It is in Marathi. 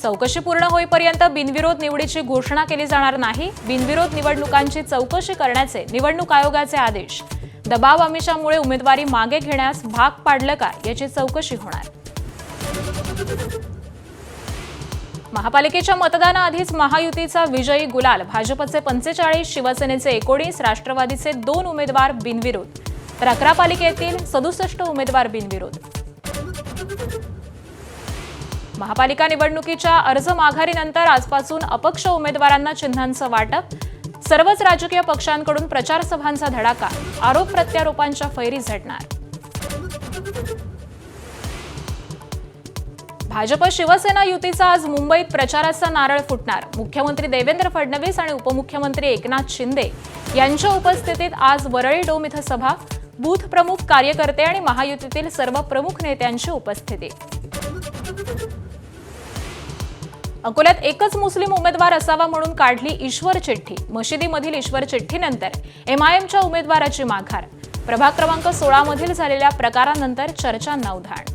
चौकशी पूर्ण होईपर्यंत बिनविरोध निवडीची घोषणा केली जाणार नाही। बिनविरोध निवडणुकांची चौकशी करण्याचे निवडणूक आयोगाचे आदेश। दबाव आमिषामुळे उमेदवारी मागे घेण्यास भाग पाडलं का याची चौकशी होणार। महापालिकेच्या मतदानाआधीच महायुतीचा विजयी गुलाल। भाजपचे 45, शिवसेनेचे 19, राष्ट्रवादीचे 2 उमेदवार बिनविरोध, तर 11 पालिकेतील 67 उमेदवार बिनविरोध। महापालिका निवडणुकीच्या अर्ज माघारीनंतर आजपासून अपक्ष उमेदवारांना चिन्हांचं वाटप। सर्वच राजकीय पक्षांकडून प्रचार सभांचा धडाका। आरोप प्रत्यारोपांच्या फैरी झडणार। भाजप शिवसेना युतीचा आज मुंबईत प्रचाराचा नारळ फुटणार। मुख्यमंत्री देवेंद्र फडणवीस आणि उपमुख्यमंत्री एकनाथ शिंदे यांच्या उपस्थितीत आज वरळी डोम इथं सभा। बूथ प्रमुख, कार्यकर्ते आणि महायुतीतील सर्व प्रमुख नेत्यांची उपस्थिती। अकोल्यात एकच मुस्लिम उमेदवार असावा म्हणून काढली ईश्वर चिठ्ठी। मशिदीमधील ईश्वर चिठ्ठीनंतर एमआयएमच्या उमेदवाराची माघार। प्रभाग क्रमांक 16 मधील झालेल्या प्रकारानंतर चर्चांना उधाण।